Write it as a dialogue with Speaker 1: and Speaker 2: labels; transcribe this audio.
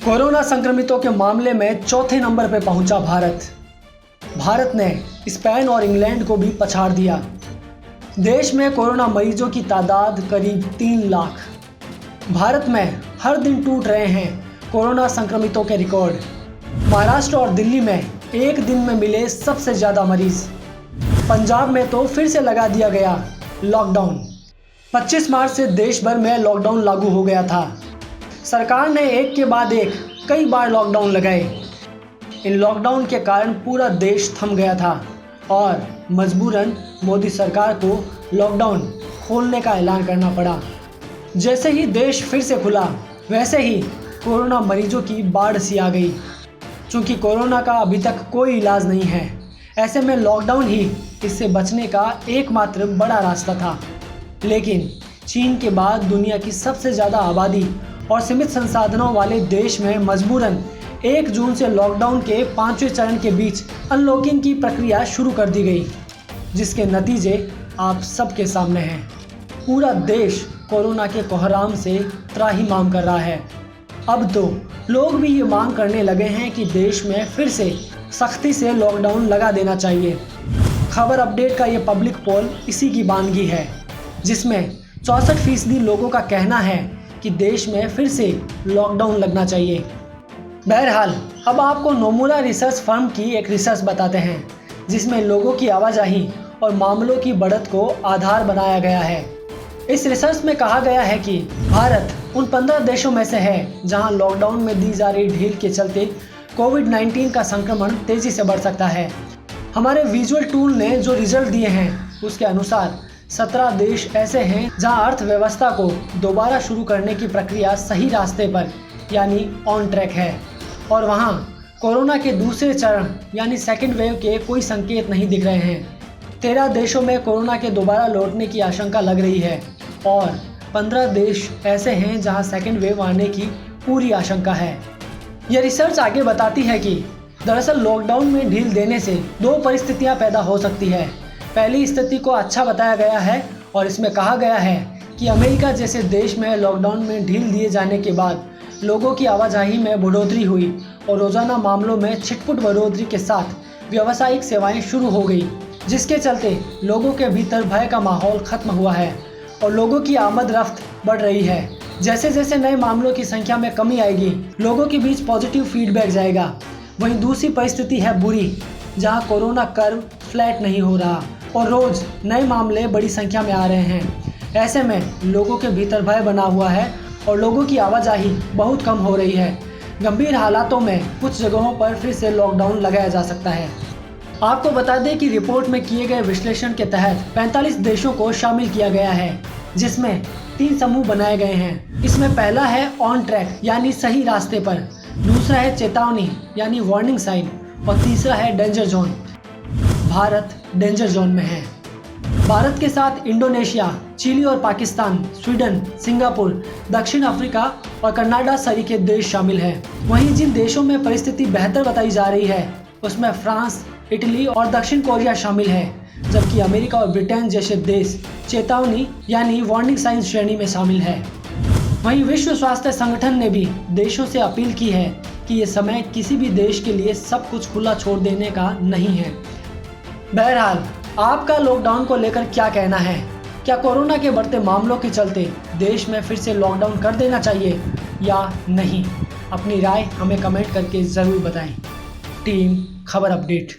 Speaker 1: Corona संक्रमितों के मामले में चौथे नंबर पर पहुंचा भारत। भारत ने स्पेन और इंग्लैंड को भी पछाड़ दिया। देश में कोरोना मरीजों की तादाद करीब 3 लाख। भारत में हर दिन टूट रहे हैं कोरोना संक्रमितों के रिकॉर्ड। महाराष्ट्र और दिल्ली में एक दिन में मिले सबसे ज़्यादा मरीज। पंजाब में तो फिर से लगा दिया गया लॉकडाउन। 25 मार्च से देश भर में लॉकडाउन लागू हो गया था। सरकार ने एक के बाद एक कई बार लॉकडाउन लगाए। इन लॉकडाउन के कारण पूरा देश थम गया था और मजबूरन मोदी सरकार को लॉकडाउन खोलने का ऐलान करना पड़ा। जैसे ही देश फिर से खुला वैसे ही कोरोना मरीजों की बाढ़ सी आ गई। चूँकि कोरोना का अभी तक कोई इलाज नहीं है, ऐसे में लॉकडाउन ही इससे बचने का एकमात्र बड़ा रास्ता था। लेकिन चीन के बाद दुनिया की सबसे ज़्यादा आबादी और सीमित संसाधनों वाले देश में मजबूरन 1 जून से लॉकडाउन के 5वें चरण के बीच अनलॉकिंग की प्रक्रिया शुरू कर दी गई, जिसके नतीजे आप सबके सामने हैं। पूरा देश कोरोना के कोहराम से त्राहिमाम कर रहा है। अब तो लोग भी ये मांग करने लगे हैं कि देश में फिर से सख्ती से लॉकडाउन लगा देना चाहिए। खबर अपडेट का ये पब्लिक पोल इसी की बानगी है, जिसमें 64% लोगों का कहना है कि देश में फिर से लॉकडाउन लगना चाहिए। बहरहाल अब आपको नोमुरा रिसर्च फर्म की एक रिसर्च बताते हैं, जिसमें लोगों की आवाजाही और मामलों की बढ़त को आधार बनाया गया है। इस रिसर्च में कहा गया है कि भारत उन 15 देशों में से है जहां लॉकडाउन में दी जा रही ढील के चलते कोविड-19 का संक्रमण तेजी से बढ़ सकता है। हमारे विजुअल टूल ने जो रिजल्ट दिए हैं उसके अनुसार 17 देश ऐसे हैं जहां अर्थव्यवस्था को दोबारा शुरू करने की प्रक्रिया सही रास्ते पर यानी ऑन ट्रैक है, और वहां कोरोना के दूसरे चरण यानी सेकेंड वेव के कोई संकेत नहीं दिख रहे हैं। 13 देशों में कोरोना के दोबारा लौटने की आशंका लग रही है और 15 देश ऐसे हैं जहां सेकेंड वेव आने की पूरी आशंका है। यह रिसर्च आगे बताती है कि दरअसल लॉकडाउन में ढील देने से 2 परिस्थितियां पैदा हो सकती है। पहली स्थिति को अच्छा बताया गया है और इसमें कहा गया है कि अमेरिका जैसे देश में लॉकडाउन में ढील दिए जाने के बाद लोगों की आवाजाही में बढ़ोतरी हुई और रोज़ाना मामलों में छिटपुट बढ़ोतरी के साथ व्यावसायिक सेवाएं शुरू हो गई, जिसके चलते लोगों के भीतर भय का माहौल खत्म हुआ है और लोगों की आमद रफ्त बढ़ रही है। जैसे जैसे नए मामलों की संख्या में कमी आएगी, लोगों के बीच पॉजिटिव फीडबैक जाएगा। वहीं दूसरी परिस्थिति है बुरी, जहां कोरोना कर्व फ्लैट नहीं हो रहा और रोज़ नए मामले बड़ी संख्या में आ रहे हैं। ऐसे में लोगों के भीतर भय बना हुआ है और लोगों की आवाजाही बहुत कम हो रही है। गंभीर हालातों में कुछ जगहों पर फिर से लॉकडाउन लगाया जा सकता है। आपको बता दें कि रिपोर्ट में किए गए विश्लेषण के तहत 45 देशों को शामिल किया गया है, जिसमें 3 समूह बनाए गए हैं। इसमें पहला है ऑन ट्रैक यानी सही रास्ते पर, दूसरा है चेतावनी यानी वार्निंग साइन और तीसरा है danger zone. Bharat danger zone में है। भारत के साथ इंडोनेशिया, चिली और पाकिस्तान, स्वीडन, सिंगापुर, दक्षिण अफ्रीका और कनाडा सरीखे देश शामिल हैं। वहीं जिन देशों में परिस्थिति बेहतर बताई जा रही है उसमें फ्रांस, इटली और दक्षिण कोरिया शामिल है, जबकि अमेरिका और ब्रिटेन जैसे देश चेतावनी यानी वार्निंग साइन श्रेणी में शामिल है। वहीं विश्व स्वास्थ्य संगठन ने भी देशों से अपील की है कि ये समय किसी भी देश के लिए सब कुछ खुला छोड़ देने का नहीं है। बहरहाल आपका लॉकडाउन को लेकर क्या कहना है? क्या कोरोना के बढ़ते मामलों के चलते देश में फिर से लॉकडाउन कर देना चाहिए या नहीं? अपनी राय हमें कमेंट करके ज़रूर बताएं। टीम खबर अपडेट।